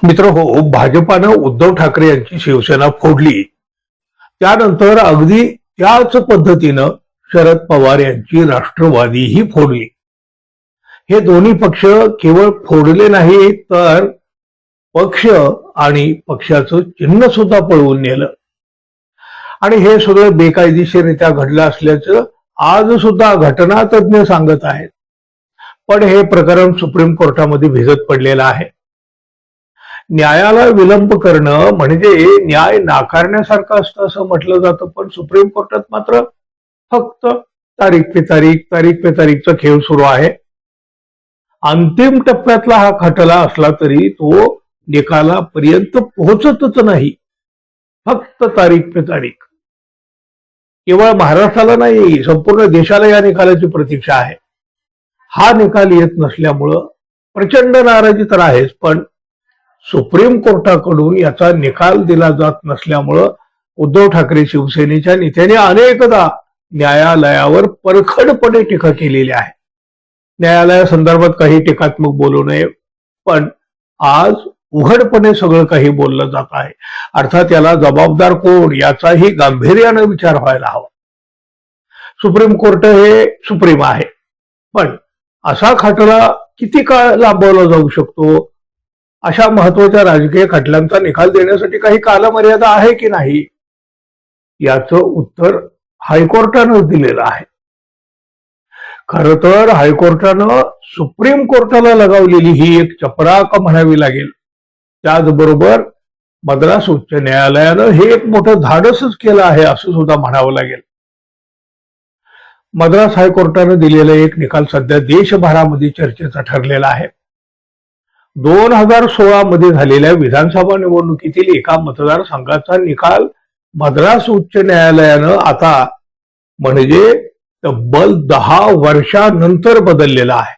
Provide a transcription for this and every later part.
मित्रहो, भाजपानं उद्धव ठाकरे यांची शिवसेना फोडली. त्यानंतर अगदी त्याच पद्धतीनं शरद पवार यांची राष्ट्रवादीही फोडली. हे दोन्ही पक्ष केवळ फोडले नाही तर पक्ष आणि पक्षाचं चिन्ह सुद्धा पळवून नेलं. आणि हे सगळं बेकायदेशीररित्या घडलं असल्याचं आज सुद्धा घटनातज्ञ सांगत आहेत. पण हे प्रकरण सुप्रीम कोर्टामध्ये भिजत पडलेलं आहे. न्यायाला विलंब करणं म्हणजे न्याय नाकारण्यासारखं असतं असं म्हटलं जातं. पण सुप्रीम कोर्टात मात्र फक्त तारीख पे तारीखचा खेळ सुरू आहे. अंतिम टप्प्यातला हा खटला असला तरी तो निकालापर्यंत पोहोचतच नाही. फक्त तारीख पे तारीख. केवळ महाराष्ट्राला नाही, संपूर्ण देशाला या निकालाची प्रतीक्षा आहे. हा निकाल येत नसल्यामुळं प्रचंड नाराजी तर आहेच, पण सुप्रीम कोर्टाकडून याचा निकाल दिला जात नसल्यामुळं उद्धव ठाकरे शिवसेनेच्या नेत्यांनी अनेकदा न्यायालयावर परखडपणे टीका केलेली आहे. न्यायालयासंदर्भात काही टीकात्मक बोलू नये, पण आज उघडपणे सगळं काही बोललं जात आहे. अर्थात याला जबाबदार कोण याचाही गांभीर्यानं विचार व्हायला हवा. सुप्रीम कोर्ट हे सुप्रीम आहे, पण असा खटला किती काळ लांबवला जाऊ शकतो? अशा महत्वाच्या राजकीय खटल्यांचा निकाल देण्यासाठी काही कालमर्यादा आहे की नाही, याचं उत्तर हायकोर्टानं दिलेलं आहे. खरं तर हायकोर्टानं सुप्रीम कोर्टाला लगावलेली ही एक चपराक म्हणावी लागेल. त्याचबरोबर मद्रास उच्च न्यायालयानं हे एक मोठं धाडसच केलं आहे असं सुद्धा म्हणावं लागेल. मद्रास हायकोर्टानं दिलेला एक निकाल सध्या देशभरामध्ये चर्चेचा ठरलेला आहे. 2016 मध्ये झालेल्या विधानसभा निवडणुकीतील एका मतदारसंघाचा निकाल मद्रास उच्च न्यायालयानं आता म्हणजे तब्बल 10 वर्षानंतर बदललेला आहे.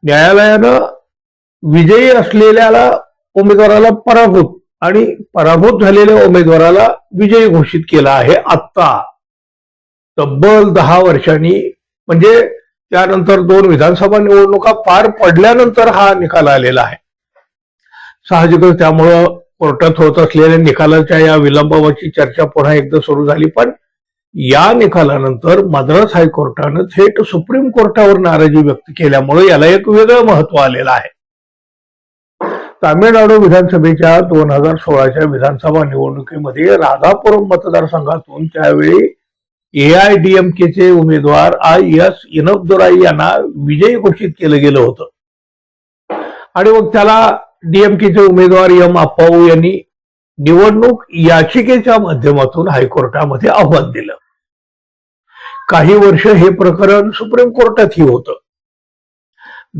न्यायालयानं विजयी असलेल्या उमेदवाराला पराभूत आणि पराभूत झालेल्या उमेदवाराला विजयी घोषित केला आहे. आत्ता तब्बल 10 वर्षांनी, म्हणजे त्यानंतर 2 विधानसभा निवडणुका पार पडल्यानंतर हा निकाल आलेला आहे. साहजिकच त्यामुळं कोर्टात होत असलेल्या निकालाच्या या विलंबाची चर्चा पुन्हा एकदा सुरू झाली. पण या निकालानंतर मद्रास हायकोर्टानं थेट सुप्रीम कोर्टावर नाराजी व्यक्त केल्यामुळे याला एक वेगळं महत्व आलेलं आहे. तामिळनाडू विधानसभेच्या 2016च्या विधानसभा निवडणुकीमध्ये राधापुरम मतदारसंघातून त्यावेळी AIDMKचे उमेदवार IS इनबदुराई यांना विजयी घोषित केलं गेलं होतं. आणि मग त्याला DMKचे उमेदवार M अप्पाऊ यांनी निवडणूक याचिकेच्या माध्यमातून हायकोर्टामध्ये आव्हान दिलं. काही वर्ष हे प्रकरण सुप्रीम कोर्टातही होतं.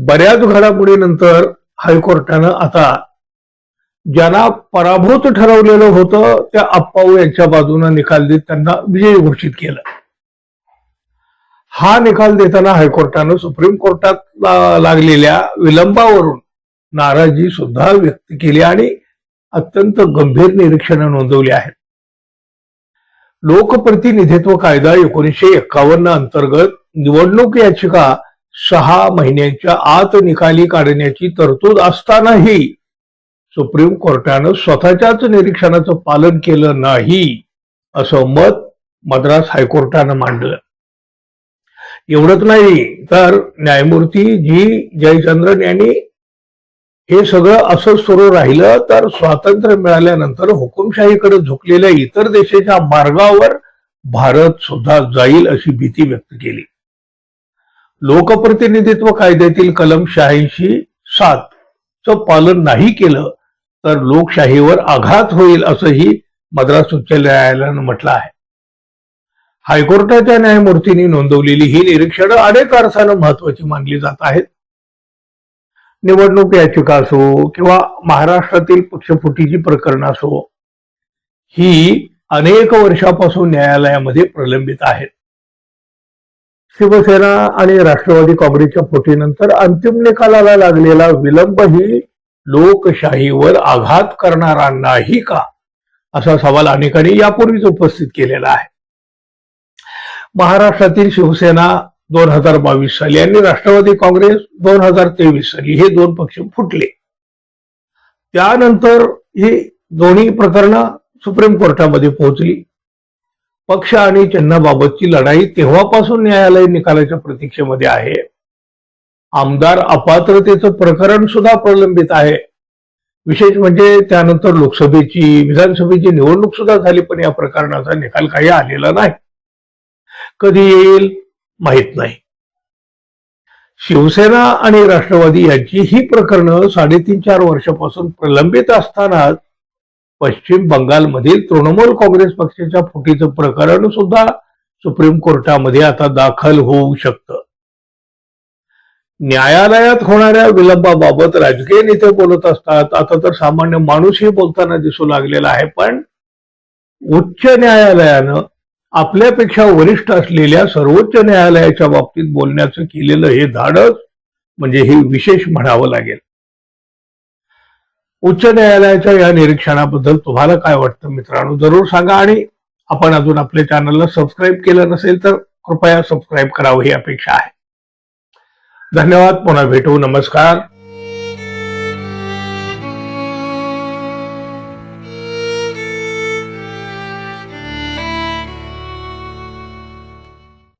बऱ्याच घडामोडीनंतर हायकोर्टानं आता ज्यांना पराभूत ठरवलेलं होतं त्या अप्पाऊ यांच्या बाजूने निकाल देत त्यांना विजयी घोषित केलं. हा निकाल देताना हायकोर्टानं सुप्रीम कोर्टात लागलेल्या विलंबावरून नाराजी सुद्धा व्यक्त केली आणि अत्यंत गंभीर निरीक्षणं नोंदवली आहेत. लोकप्रतिनिधित्व कायदा 1951 अंतर्गत निवडणूक याचिका 6 महिन्यांच्या आत निकाली काढण्याची तरतूद असतानाही सुप्रीम कोर्टानं स्वतःच्याच निरीक्षणाचं पालन केलं नाही असं मत मद्रास हायकोर्टानं मांडलं. एवढंच नाही तर न्यायमूर्ती G जयचंद्रन यांनी हे सगळं असं सुरू राहिलं तर स्वातंत्र्य मिळाल्यानंतर हुकुमशाहीकडे झुकलेल्या इतर देशाच्या मार्गावर भारत सुद्धा जाईल अशी भीती व्यक्त केली. लोकप्रतिनिधित्व कायद्यातील कलम 86(7) चं पालन नाही केलं तर लोकशाहीवर आघात होईल असंही मद्रास उच्च न्यायालयानं म्हटलं आहे. हायकोर्टाच्या न्यायमूर्तींनी नोंदवलेली ही निरीक्षणं अनेक अर्थानं महत्वाची मानली जात आहेत. निवडणूक याचिका असो किंवा महाराष्ट्रातील पक्षफुटीची प्रकरणं असो, ही अनेक वर्षापासून न्यायालयामध्ये प्रलंबित आहेत. शिवसेना आणि राष्ट्रवादी काँग्रेसच्या फुटीनंतर अंतिम निकालाला लागलेला विलंब ही लोकशाहीवर आघात करणारा नाही का, असा सवाल अनेकांनी यापूर्वीच उपस्थित केलेला आहे. महाराष्ट्रातील शिवसेना 2022 साली आणि राष्ट्रवादी काँग्रेस 2023 साली हे 2 पक्ष फुटले. त्यानंतर ही दोन्ही प्रकरणं सुप्रीम कोर्टामध्ये पोहोचली. पक्ष आणि चिन्हाबाबतची लढाई तेव्हापासून न्यायालय निकालाच्या प्रतीक्षेमध्ये आहे. आमदार अपात्रतेचं प्रकरण सुद्धा प्रलंबित आहे. विशेष म्हणजे त्यानंतर लोकसभेची विधानसभेची निवडणूक सुद्धा झाली, पण या प्रकरणाचा निकाल काही आलेला नाही. कधी येईल माहित नाही. शिवसेना आणि राष्ट्रवादी यांची ही प्रकरणं 3.5-4 वर्षापासून प्रलंबित असतानाच पश्चिम बंगालमधील तृणमूल काँग्रेस पक्षाच्या फुटीचं प्रकरण सुद्धा सुप्रीम कोर्टामध्ये आता दाखल होऊ शकतं. न्यायालयात होणाऱ्या विलंबाबाबत राजकीय नेते बोलत असतात, आता तर सामान्य माणूसही बोलताना दिसू लागलेला आहे. पण उच्च न्यायालयानं आपल्यापेक्षा वरिष्ठ असलेल्या सर्वोच्च न्यायालयाच्या बाबतीत बोलण्याचं केलेलं हे धाडस म्हणजे हे विशेष म्हणावं लागेल. उच्च न्यायालयाच्या या निरीक्षणाबद्दल तुम्हाला काय वाटतं मित्रांनो, जरूर सांगा. आणि आपण अजून आपल्या चॅनलला सबस्क्राईब केलं नसेल तर कृपया सबस्क्राईब करावं ही अपेक्षा आहे. धन्यवाद. पुन्हा भेटू. नमस्कार.